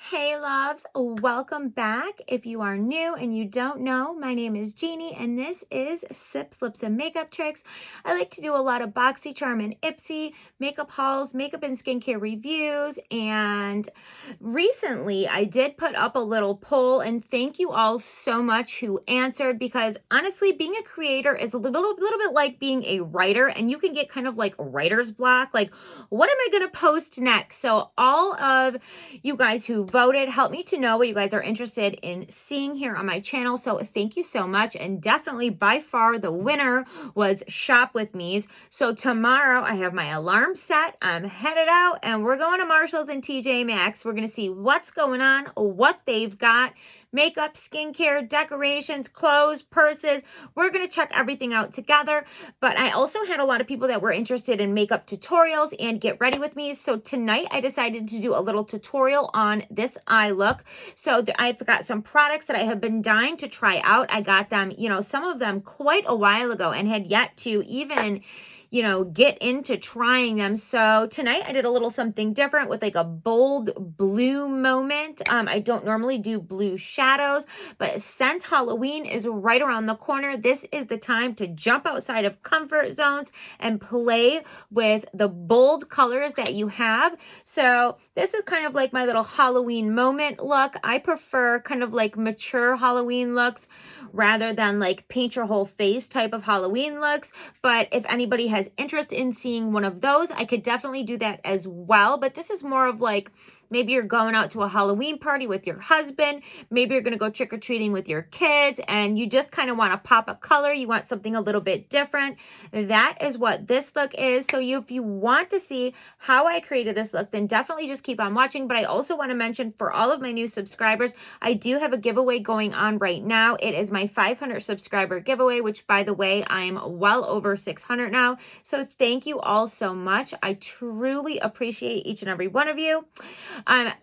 Hey loves, welcome back. If you are new and you don't know, my name is Jeannie and this is Sips, Lips, and Makeup Tricks. I like to do a lot of BoxyCharm and Ipsy makeup hauls, makeup and skincare reviews, and recently I did put up a little poll and thank you all so much who answered, because honestly being a creator is a little bit like being a writer, and you can get kind of like writer's block, like what am I going to post next? So all of you guys who voted help me to know what you guys are interested in seeing here on my channel. So thank you so much. And definitely by far the winner was Shop With Me's. So tomorrow I have my alarm set. I'm headed out and we're going to Marshall's and TJ Maxx. We're going to see what's going on, what they've got, makeup, skincare, decorations, clothes, purses. We're going to check everything out together. But I also had a lot of people that were interested in makeup tutorials and get ready with me. So tonight I decided to do a little tutorial on this eye look. So I've got some products that I have been dying to try out. I got them, some of them quite a while ago and had yet to even get into trying them. So tonight I did a little something different with like a bold blue moment. I don't normally do blue shadows, but since Halloween is right around the corner, this is the time to jump outside of comfort zones and play with the bold colors that you have. So this is kind of like my little Halloween moment look. I prefer kind of like mature Halloween looks rather than like paint your whole face type of Halloween looks. But if anybody has interest in seeing one of those, I could definitely do that as well. But this is more of like, maybe you're going out to a Halloween party with your husband. Maybe you're going to go trick-or-treating with your kids and you just kind of want to pop a color. You want something a little bit different. That is what this look is. So if you want to see how I created this look, then definitely just keep on watching. But I also want to mention for all of my new subscribers, I do have a giveaway going on right now. It is my 500 subscriber giveaway, which by the way, I'm well over 600 now. So thank you all so much. I truly appreciate each and every one of you.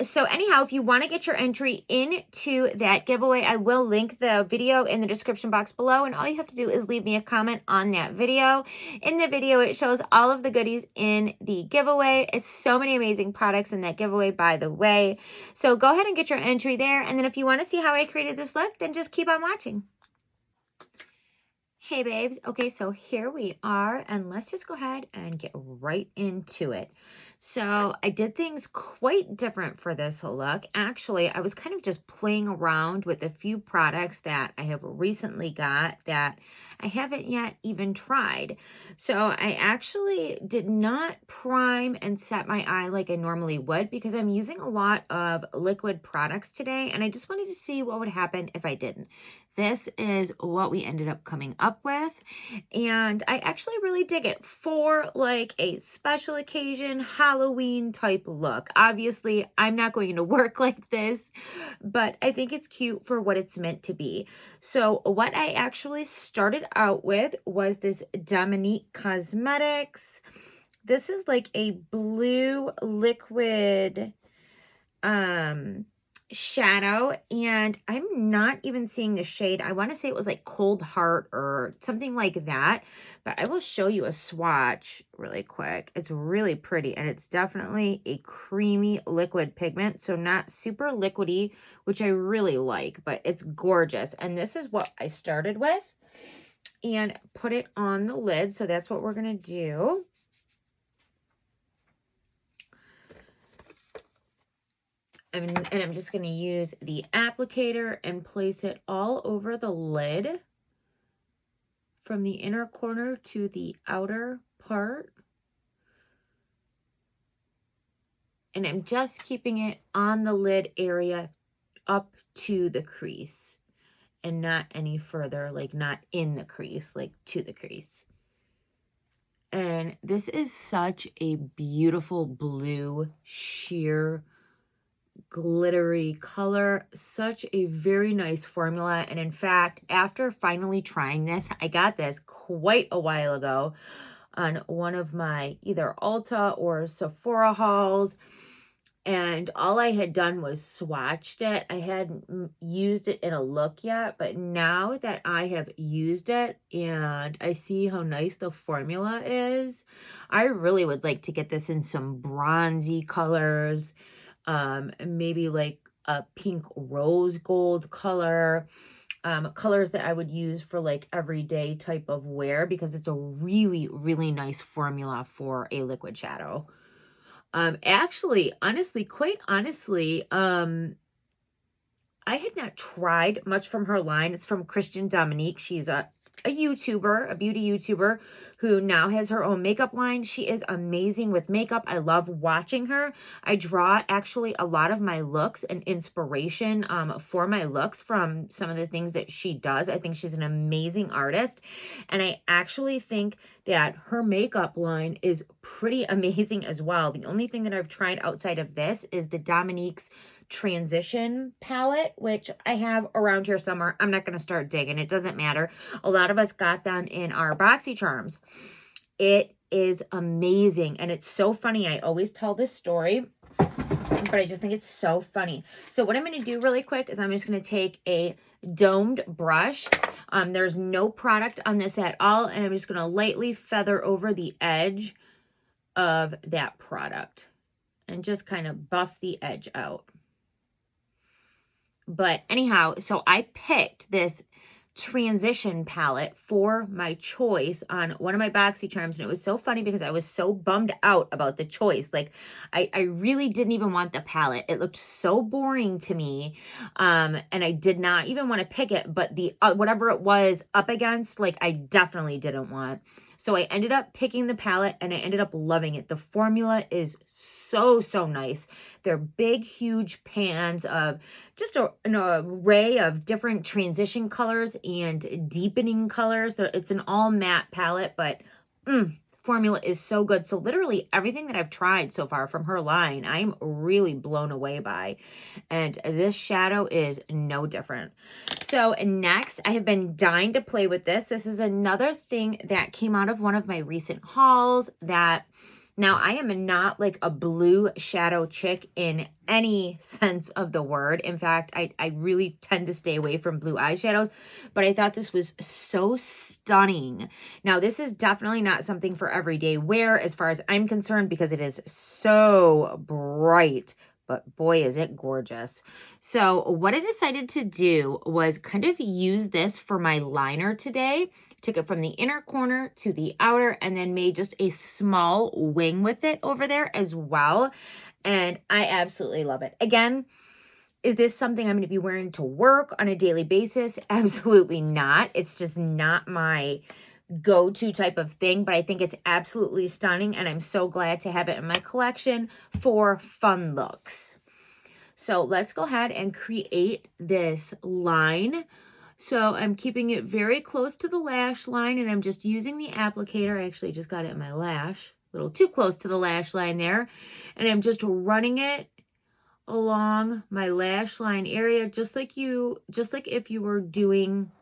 So anyhow, if you want to get your entry into that giveaway, I will link the video in the description box below, and all you have to do is leave me a comment on that video. In the video, it shows all of the goodies in the giveaway. It's so many amazing products in that giveaway, by the way. So go ahead and get your entry there, and then if you want to see how I created this look, then just keep on watching. Hey babes, okay, so here we are, and let's just go ahead and get right into it. So I did things quite different for this look. Actually, I was kind of just playing around with a few products that I have recently got that I haven't yet even tried. So I actually did not prime and set my eye like I normally would, because I'm using a lot of liquid products today, and I just wanted to see what would happen if I didn't. This is what we ended up coming up with, and I actually really dig it for like a special occasion Halloween type look. Obviously, I'm not going to work like this, but I think it's cute for what it's meant to be. So what I actually started out with was this Dominique Cosmetics. This is like a blue liquid shadow, and I'm not even seeing the shade. I want to say it was like Cold Heart or something like that, but I will show you a swatch really quick. It's really pretty, and it's definitely a creamy liquid pigment, so not super liquidy, which I really like, but it's gorgeous. And this is what I started with and put it on the lid, so that's what we're gonna do. And I'm just going to use the applicator and place it all over the lid from the inner corner to the outer part. And I'm just keeping it on the lid area up to the crease and not any further, like not in the crease, like to the crease. And this is such a beautiful blue sheer glittery color, such a very nice formula. And in fact, after finally trying this, I got this quite a while ago on one of my either Ulta or Sephora hauls, and all I had done was swatched it. I hadn't used it in a look yet, but now that I have used it and I see how nice the formula is, I really would like to get this in some bronzy colors, maybe like a pink rose gold color. Colors that I would use for like everyday type of wear, because it's a really, really nice formula for a liquid shadow. Actually, honestly, quite honestly, I had not tried much from her line. It's from Christian Dominique. She's a YouTuber, a beauty YouTuber who now has her own makeup line. She is amazing with makeup. I love watching her. I draw actually a lot of my looks and inspiration for my looks from some of the things that she does. I think she's an amazing artist. And I actually think that her makeup line is pretty amazing as well. The only thing that I've tried outside of this is the Dominique's Transition palette, which I have around here somewhere. I'm not going to start digging. It doesn't matter. A lot of us got them in our BoxyCharms. It is amazing. And it's so funny. I always tell this story, but I just think it's so funny. So what I'm going to do really quick is I'm just going to take a domed brush. There's no product on this at all. And I'm just going to lightly feather over the edge of that product and just kind of buff the edge out. But anyhow, so I picked this transition palette for my choice on one of my BoxyCharms, and it was so funny because I was so bummed out about the choice. Like, I really didn't even want the palette. It looked so boring to me, and I did not even want to pick it, but the whatever it was up against, like, I definitely didn't want. So I ended up picking the palette, and I ended up loving it. The formula is so, so nice. They're big, huge pans of just an array of different transition colors and deepening colors. It's an all matte palette, but formula is so good. So literally everything that I've tried so far from her line, I'm really blown away by. And this shadow is no different. So next, I have been dying to play with this. This is another thing that came out of one of my recent hauls that... Now, I am not like a blue shadow chick in any sense of the word. In fact, I really tend to stay away from blue eyeshadows, but I thought this was so stunning. Now, this is definitely not something for everyday wear as far as I'm concerned, because it is so bright. But boy, is it gorgeous. So what I decided to do was kind of use this for my liner today. Took it from the inner corner to the outer and then made just a small wing with it over there as well. And I absolutely love it. Again, is this something I'm going to be wearing to work on a daily basis? Absolutely not. It's just not my go-to type of thing, but I think it's absolutely stunning, and I'm so glad to have it in my collection for fun looks. So let's go ahead and create this line. So I'm keeping it very close to the lash line, and I'm just using the applicator. I actually just got it in my lash, a little too close to the lash line there, and I'm just running it along my lash line area, just like if you were doing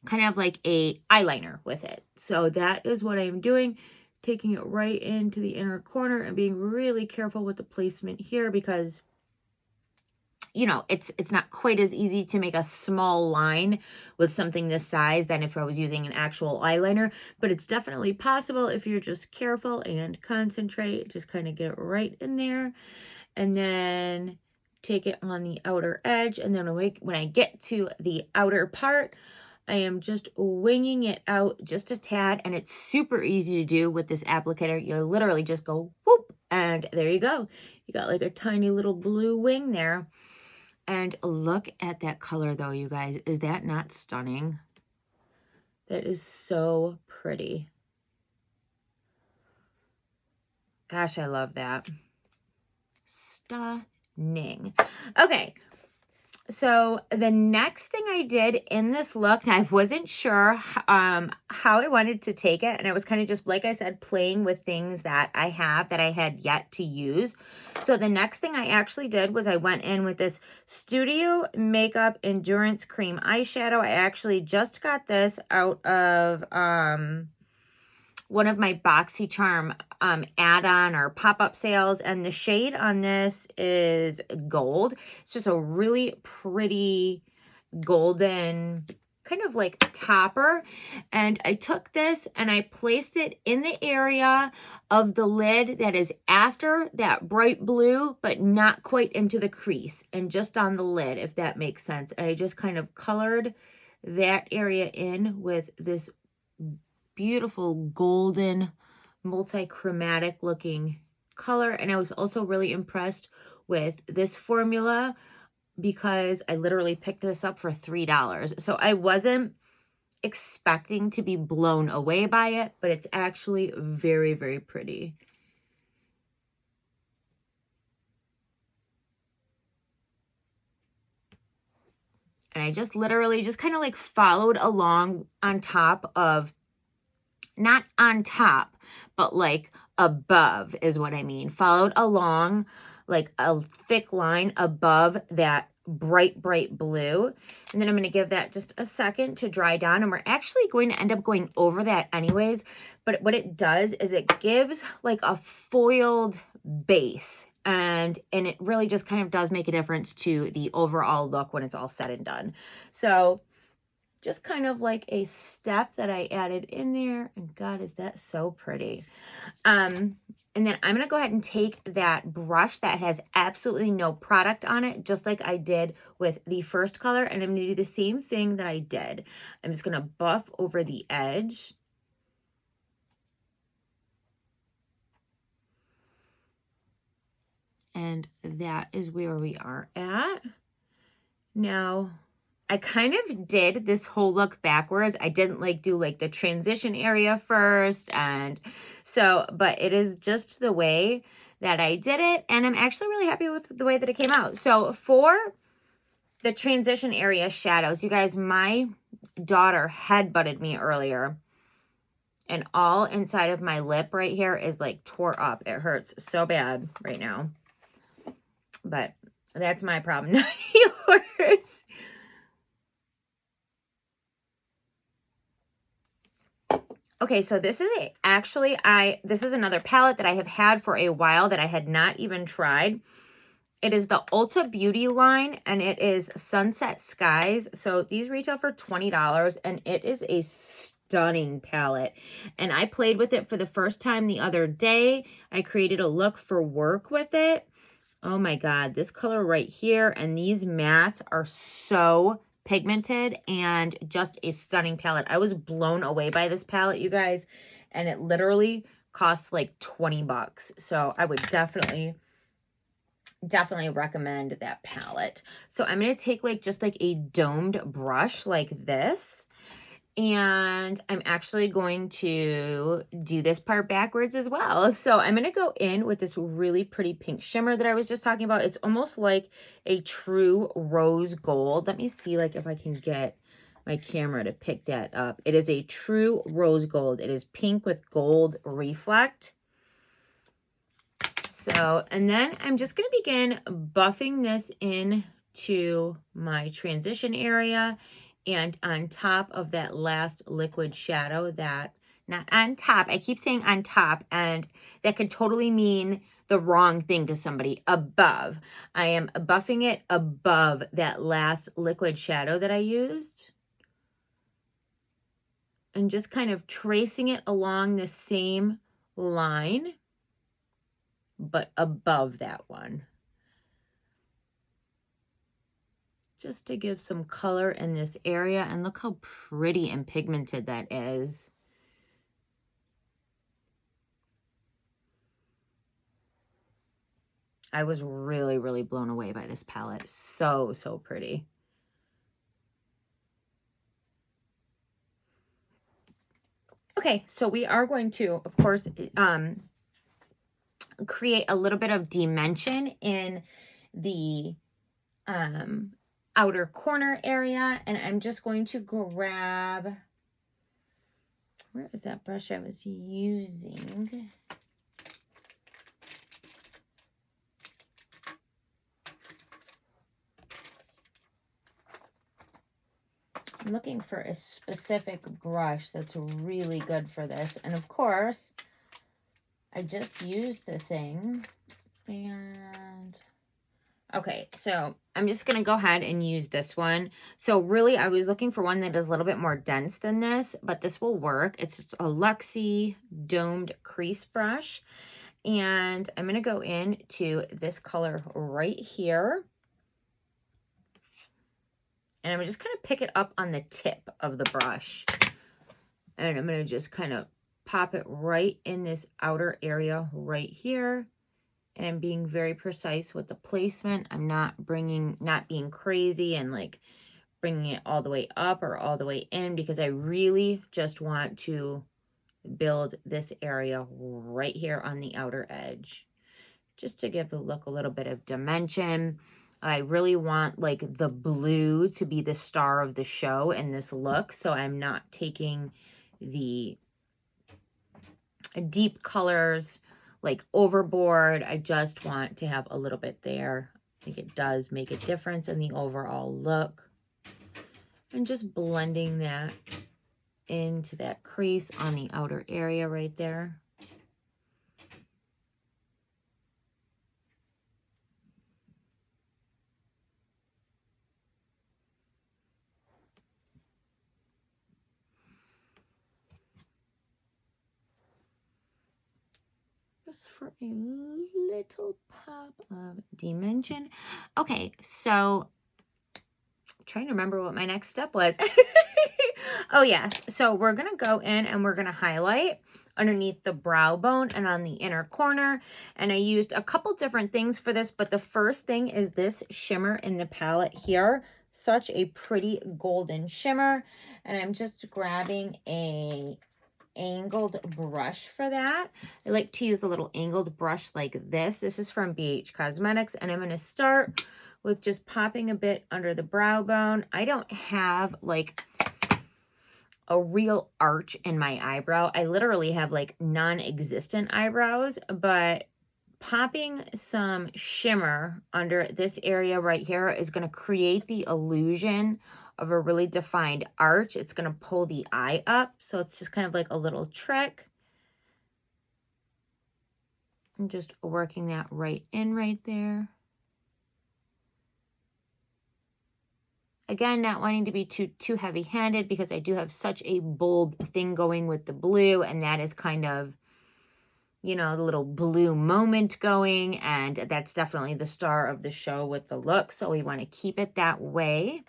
kind of like a eyeliner with it. So that is what I'm doing, taking it right into the inner corner and being really careful with the placement here, because you know, it's not quite as easy to make a small line with something this size than if I was using an actual eyeliner, but it's definitely possible if you're just careful and concentrate. Just kind of get it right in there, and then take it on the outer edge, and then when I get to the outer part, I am just winging it out just a tad, and it's super easy to do with this applicator. You literally just go whoop, and there you go. You got like a tiny little blue wing there. And look at that color though, you guys. Is that not stunning? That is so pretty. Gosh, I love that. Stunning. Okay. So the next thing I did in this look, I wasn't sure how I wanted to take it. And I was kind of just, like I said, playing with things that I have that I had yet to use. So the next thing I actually did was I went in with this Studio Makeup Endurance Cream Eyeshadow. I actually just got this out of one of my BoxyCharm add-on or pop-up sales, and the shade on this is gold. It's just a really pretty golden kind of like topper, and I took this and I placed it in the area of the lid that is after that bright blue, but not quite into the crease, and just on the lid, if that makes sense. And I just kind of colored that area in with this beautiful golden multi-chromatic looking color. And I was also really impressed with this formula because I literally picked this up for $3. So I wasn't expecting to be blown away by it, but it's actually very, very pretty. And I just literally just kind of like followed along on top of, not on top, but like above is what I mean. Followed along like a thick line above that bright, bright blue. And then I'm going to give that just a second to dry down. And we're actually going to end up going over that anyways. But what it does is it gives like a foiled base. And it really just kind of does make a difference to the overall look when it's all said and done. So just kind of like a step that I added in there. And God, is that so pretty. And then I'm going to go ahead and take that brush that has absolutely no product on it, just like I did with the first color. And I'm going to do the same thing that I did. I'm just going to buff over the edge. And that is where we are at. Now, I kind of did this whole look backwards. I didn't like do like the transition area first. And so, but it is just the way that I did it. And I'm actually really happy with the way that it came out. So for the transition area shadows, you guys, my daughter headbutted me earlier. And all inside of my lip right here is like tore up. It hurts so bad right now. But that's my problem, not yours. Okay, so this is this is another palette that I have had for a while that I had not even tried. It is the Ulta Beauty line, and it is Sunset Skies. So these retail for $20, and it is a stunning palette. And I played with it for the first time the other day. I created a look for work with it. Oh my God, this color right here and these mattes are so pigmented and just a stunning palette. I was blown away by this palette, you guys, and it literally costs like 20 bucks. So I would definitely recommend that palette. So I'm going to take like just like a domed brush like this. And I'm actually going to do this part backwards as well. So I'm going to go in with this really pretty pink shimmer that I was just talking about. It's almost like a true rose gold. Let me see like if I can get my camera to pick that up. It is a true rose gold. It is pink with gold reflect. So, and then I'm just going to begin buffing this into my transition area. And on top of that last liquid shadow that, not on top, I keep saying on top, and that could totally mean the wrong thing to somebody. Above. I am buffing it above that last liquid shadow that I used. And just kind of tracing it along the same line, but above that one. Just to give some color in this area. And look how pretty and pigmented that is. I was really, really blown away by this palette. So, so pretty. Okay, so we are going to, of course, create a little bit of dimension in the outer corner area, and I'm just going to grab, where is that brush I was using? I'm looking for a specific brush that's really good for this, and of course I just used the thing. And okay, so I'm just going to go ahead and use this one. So really, I was looking for one that is a little bit more dense than this, but this will work. It's just a Luxie domed crease brush. And I'm going to go into this color right here. And I'm just kind of pick it up on the tip of the brush. And I'm going to just kind of pop it right in this outer area right here. And I'm being very precise with the placement. I'm not being crazy and like bringing it all the way up or all the way in, because I really just want to build this area right here on the outer edge, just to give the look a little bit of dimension. I really want like the blue to be the star of the show in this look, so I'm not taking the deep colors like overboard. I just want to have a little bit there. I think it does make a difference in the overall look. And just blending that into that crease on the outer area right there. Just for a little pop of dimension. Okay, so I'm trying to remember what my next step was. Oh yes, so we're gonna go in and we're gonna highlight underneath the brow bone and on the inner corner. And I used a couple different things for this, but the first thing is this shimmer in the palette here. Such a pretty golden shimmer. And I'm just grabbing a angled brush for that. I like to use a little angled brush like this. This is from BH Cosmetics, and I'm going to start with just popping a bit under the brow bone. I don't have like a real arch in my eyebrow. I literally have like non-existent eyebrows, but popping some shimmer under this area right here is going to create the illusion of a really defined arch. It's going to pull the eye up. So it's just kind of like a little trick. I'm just working that right in right there. Again, not wanting to be too heavy-handed, because I do have such a bold thing going with the blue, and that is kind of, you know, the little blue moment going, and that's definitely the star of the show with the look. So we want to keep it that way.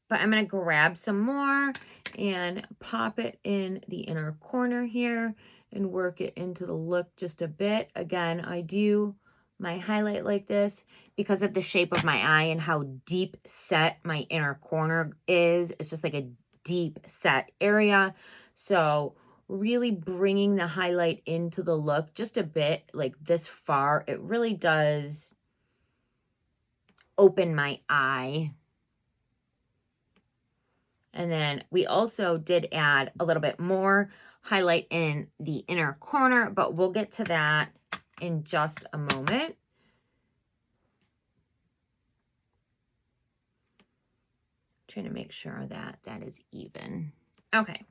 But I'm going to grab some more and pop it in the inner corner here and work it into the look just a bit. Again, I do my highlight like this because of the shape of my eye and how deep set my inner corner is. It's just like a deep set area. So really bringing the highlight into the look just a bit, like this far, it really does open my eye. And then we also did add a little bit more highlight in the inner corner, but we'll get to that in just a moment. Trying to make sure that that is even. Okay.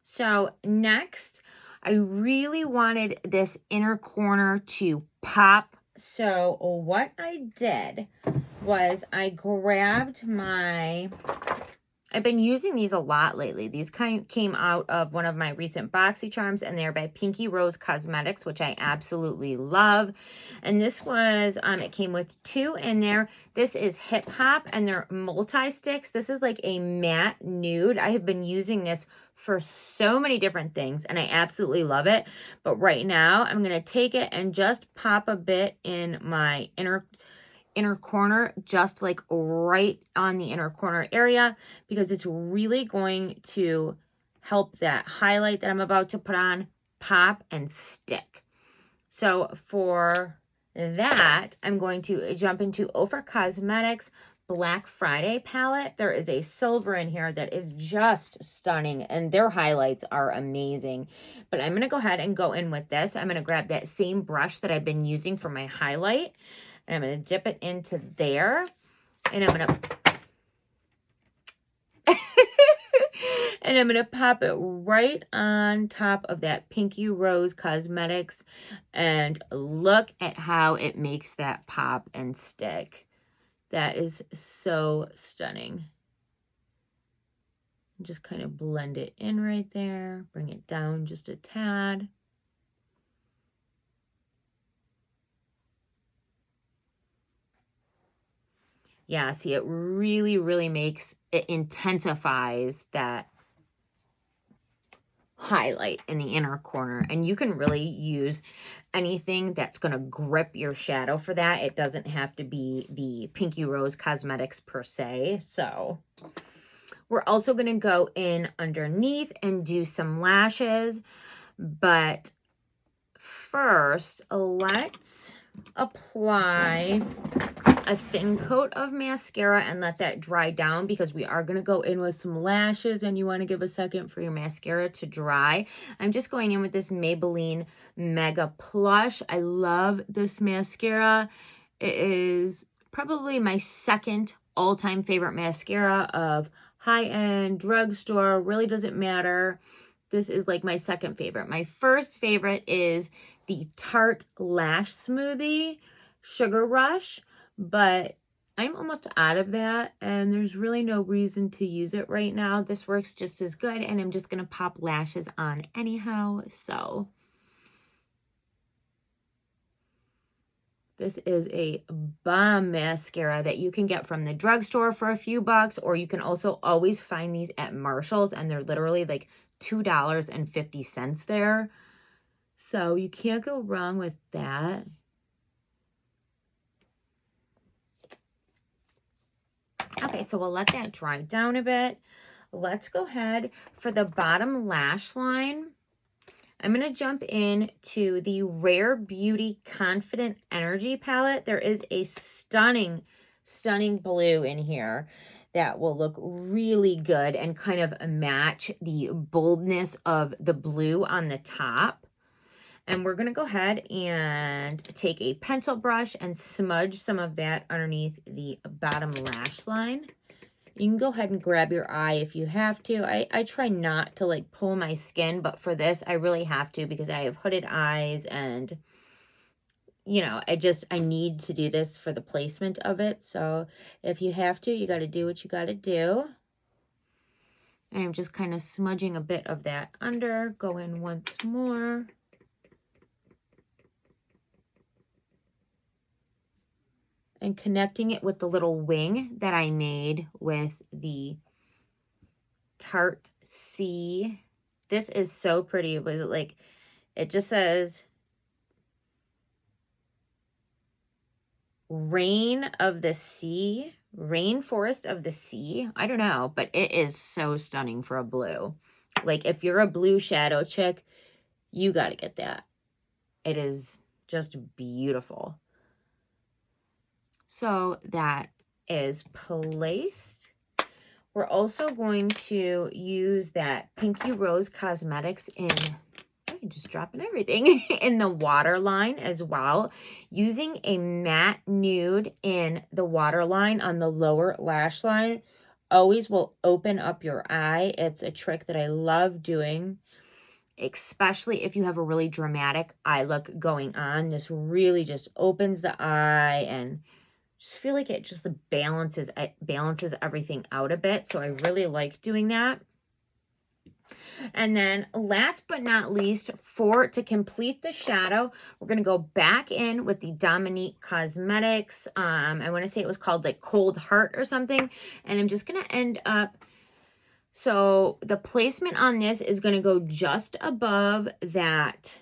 So next, I really wanted this inner corner to pop. So what I did was I grabbed my... I've been using these a lot lately. These came out of one of my recent BoxyCharms, and they're by Pinky Rose Cosmetics, which I absolutely love. And this was, it came with 2 in there. This is Hip Hop, and they're multi-sticks. This is like a matte nude. I have been using this for so many different things, and I absolutely love it. But right now, I'm going to take it and just pop a bit in my inner corner, just like right on the inner corner area, because it's really going to help that highlight that I'm about to put on pop and stick. So for that, I'm going to jump into Ofra Cosmetics Black Friday palette. There is a silver in here that is just stunning, and their highlights are amazing. But I'm going to go ahead and go in with this. I'm going to grab that same brush that I've been using for my highlight, and I'm going to dip it into there, and I'm going to... And I'm going to pop it right on top of that Pinky Rose Cosmetics. And look at how it makes that pop and stick. That is so stunning. Just kind of blend it in right there. Bring it down just a tad. Yeah, see, it really, really makes, it intensifies that highlight in the inner corner. And you can really use anything that's going to grip your shadow for that. It doesn't have to be the Pinky Rose Cosmetics per se. So we're also going to go in underneath and do some lashes. But first, let's apply a thin coat of mascara and let that dry down, because we are going to go in with some lashes and you want to give a second for your mascara to dry. I'm just going in with this Maybelline Mega Plush. I love this mascara. It is probably my second all-time favorite mascara of high-end drugstore. Really doesn't matter. This is like my second favorite. My first favorite is the Tarte Lash Smoothie Sugar Rush, but I'm almost out of that and there's really no reason to use it right now. This works just as good and I'm just going to pop lashes on anyhow. So this is a bomb mascara that you can get from the drugstore for a few bucks, or you can also always find these at Marshall's and they're literally like $2.50 there. So you can't go wrong with that. Okay, so we'll let that dry down a bit. Let's go ahead for the bottom lash line. I'm going to jump in to the Rare Beauty Confident Energy palette. There is a stunning, stunning blue in here that will look really good and kind of match the boldness of the blue on the top. And we're going to go ahead and take a pencil brush and smudge some of that underneath the bottom lash line. You can go ahead and grab your eye if you have to. I try not to like pull my skin, but for this, I really have to because I have hooded eyes and, you know, I need to do this for the placement of it. So if you have to, you got to do what you got to do. And I'm just kind of smudging a bit of that under. Go in once more. And connecting it with the little wing that I made with the Tarte C. This is so pretty. Was it like, it just says Rain of the Sea, Rainforest of the Sea. I don't know, but it is so stunning for a blue. Like if you're a blue shadow chick, you got to get that. It is just beautiful. So that is placed. We're also going to use that Pinky Rose Cosmetics in, I'm just dropping everything, in the waterline as well. Using a matte nude in the waterline on the lower lash line always will open up your eye. It's a trick that I love doing, especially if you have a really dramatic eye look going on. This really just opens the eye and just feel like it just balances everything out a bit. So I really like doing that. And then last but not least, to complete the shadow, we're going to go back in with the Dominique Cosmetics. I want to say it was called like Cold Heart or something. And I'm just going to end up, so the placement on this is going to go just above that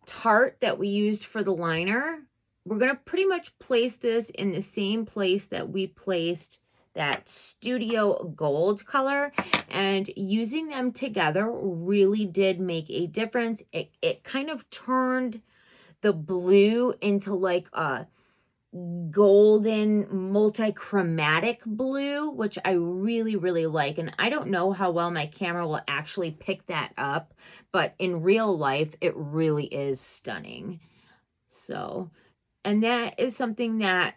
Tarte that we used for the liner. We're going to pretty much place this in the same place that we placed that Studio Gold color, and using them together really did make a difference. It kind of turned the blue into like a golden multi-chromatic blue, which I really, really like. And I don't know how well my camera will actually pick that up, but in real life, it really is stunning. So, and that is something that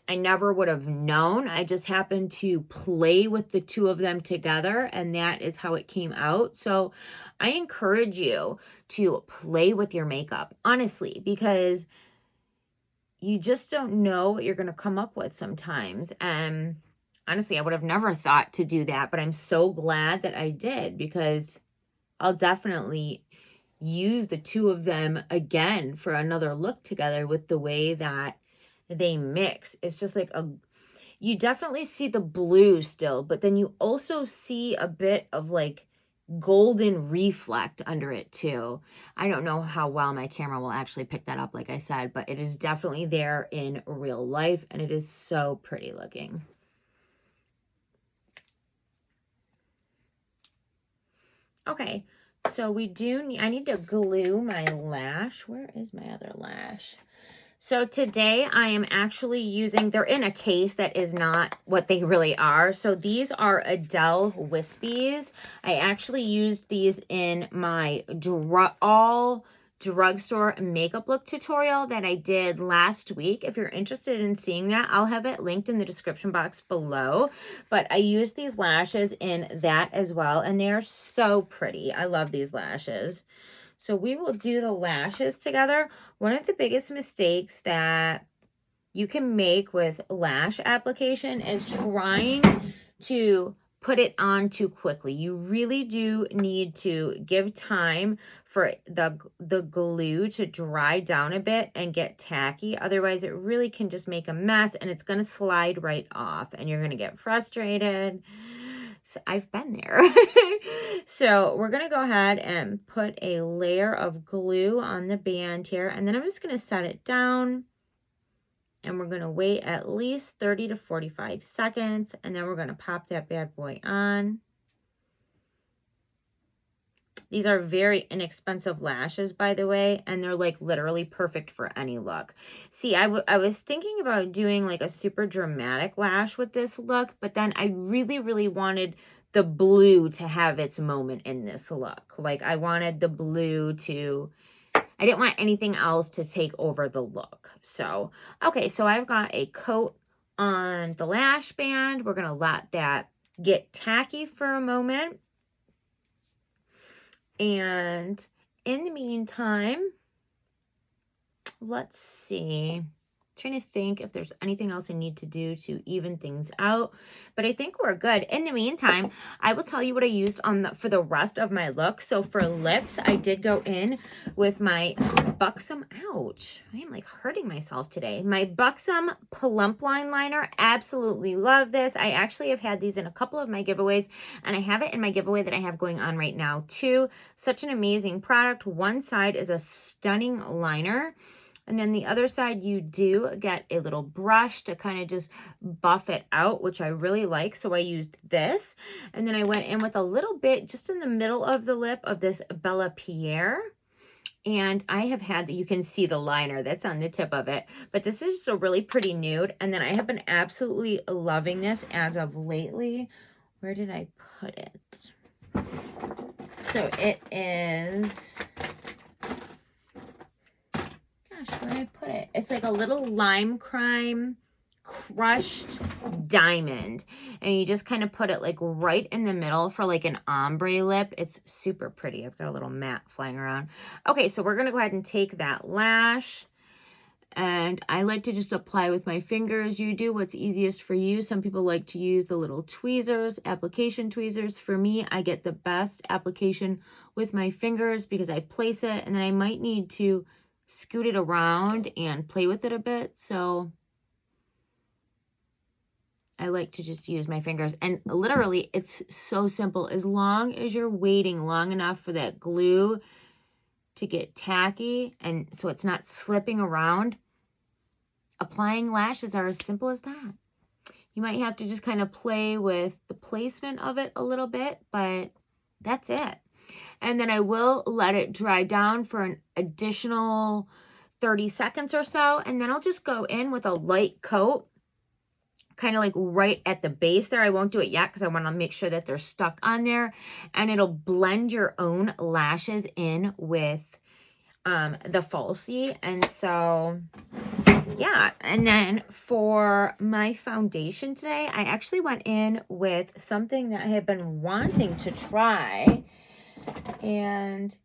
I never would have known. I just happened to play with the two of them together, and that is how it came out. So I encourage you to play with your makeup, honestly, because you just don't know what you're going to come up with sometimes. And honestly, I would have never thought to do that, but I'm so glad that I did, because I'll definitely use the two of them again for another look together with the way that they mix. It's just like you definitely see the blue still, but then you also see a bit of like golden reflect under it too. I don't know how well my camera will actually pick that up, like I said, but it is definitely there in real life, and it is so pretty looking. Okay, so I need to glue my lash. Where is my other lash? So today I am actually using, they're in a case that is not what they really are. So these are Adele Wispies. I actually used these in my all drugstore makeup look tutorial that I did last week. If you're interested in seeing that, I'll have it linked in the description box below. But I used these lashes in that as well, and they're so pretty. I love these lashes. So we will do the lashes together. One of the biggest mistakes that you can make with lash application is trying to put it on too quickly. You really do need to give time for the glue to dry down a bit and get tacky. Otherwise, it really can just make a mess, and it's going to slide right off, and you're going to get frustrated. So I've been there. So we're going to go ahead and put a layer of glue on the band here, and then I'm just going to set it down, and we're going to wait at least 30 to 45 seconds, and then we're going to pop that bad boy on. These are very inexpensive lashes, by the way, and they're like literally perfect for any look. See, I was thinking about doing like a super dramatic lash with this look, but then I really, really wanted the blue to have its moment in this look. Like I wanted the blue to, I didn't want anything else to take over the look. So, okay, so I've got a coat on the lash band. We're going to let that get tacky for a moment. And in the meantime, let's see. Trying to think if there's anything else I need to do to even things out, but I think we're good. In the meantime, I will tell you what I used for the rest of my look. So for lips, I did go in with my Buxom, ouch, I am like hurting myself today. My Buxom Plump Line Liner, absolutely love this. I actually have had these in a couple of my giveaways, and I have it in my giveaway that I have going on right now too. Such an amazing product. One side is a stunning liner, and then the other side, you do get a little brush to kind of just buff it out, which I really like. So I used this. And then I went in with a little bit just in the middle of the lip of this Bella Pierre. And I have had, you can see the liner that's on the tip of it. But this is just a really pretty nude. And then I have been absolutely loving this as of lately. Where did I put it? So it is... where did I put it? It's like a little lime crime crushed diamond, and you just kind of put it like right in the middle for like an ombre lip. It's super pretty. I've got a little mat flying around. Okay, so we're gonna go ahead and take that lash, and I like to just apply with my fingers. You do what's easiest for you. Some people like to use the little tweezers, application tweezers. For me, I get the best application with my fingers because I place it, and then I might need to scoot it around and play with it a bit. So I like to just use my fingers, and literally it's so simple. As long as you're waiting long enough for that glue to get tacky and so it's not slipping around, applying lashes are as simple as that. You might have to just kind of play with the placement of it a little bit, but that's it. And then I will let it dry down for an additional 30 seconds or so. And then I'll just go in with a light coat, kind of like right at the base there. I won't do it yet because I want to make sure that they're stuck on there. And it'll blend your own lashes in with the falsie. And so yeah, and then for my foundation today, I actually went in with something that I have been wanting to try. And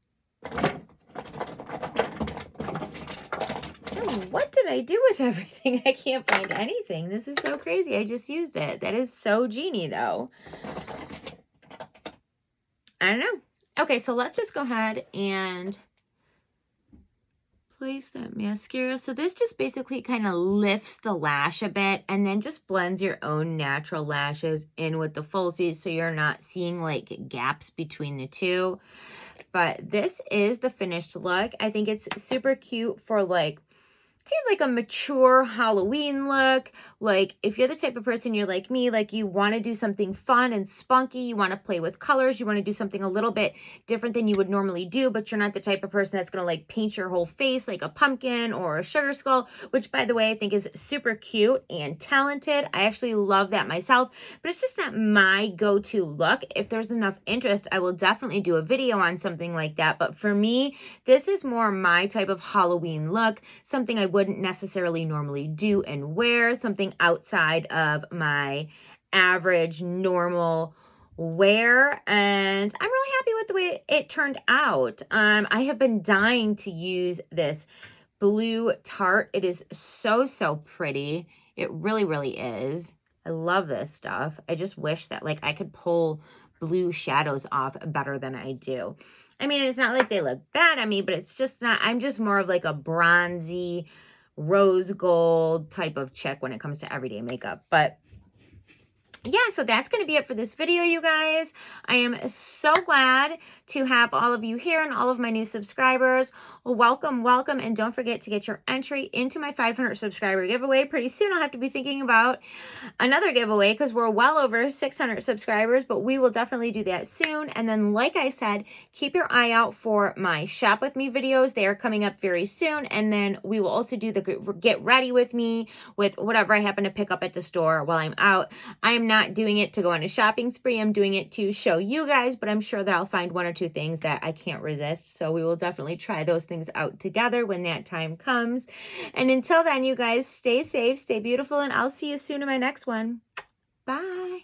what did I do with everything? I can't find anything. This is so crazy. I just used it. That is so genie, though. I don't know. Okay, so let's just go ahead and place that mascara. So this just basically kind of lifts the lash a bit and then just blends your own natural lashes in with the falsies so you're not seeing like gaps between the two. But this is the finished look. I think it's super cute for like kind of like a mature Halloween look. Like if you're the type of person, you're like me, like you want to do something fun and spunky, you want to play with colors, you want to do something a little bit different than you would normally do, but you're not the type of person that's going to like paint your whole face like a pumpkin or a sugar skull, which by the way, I think is super cute and talented. I actually love that myself, but it's just not my go-to look. If there's enough interest, I will definitely do a video on something like that. But for me, this is more my type of Halloween look, something I wouldn't necessarily normally do and wear, something outside of my average normal wear, and I'm really happy with the way it turned out. I have been dying to use this blue Tarte. It is so pretty. It really is. I love this stuff. I just wish that like I could pull blue shadows off better than I do. I mean, it's not like they look bad on me, but it's just not, I'm just more of like a bronzy, rose gold type of chick when it comes to everyday makeup. But yeah, so that's going to be it for this video, you guys. I am so glad to have all of you here and all of my new subscribers. Welcome, and don't forget to get your entry into my 500 subscriber giveaway. Pretty soon I'll have to be thinking about another giveaway because we're well over 600 subscribers, but we will definitely do that soon. And then, like I said, keep your eye out for my Shop With Me videos. They are coming up very soon. And then we will also do the Get Ready With Me with whatever I happen to pick up at the store while I'm out. I am not doing it to go on a shopping spree. I'm doing it to show you guys, but I'm sure that I'll find one or two things that I can't resist. So we will definitely try those things out together when that time comes. And until then, you guys, stay safe, stay beautiful, and I'll see you soon in my next one. Bye.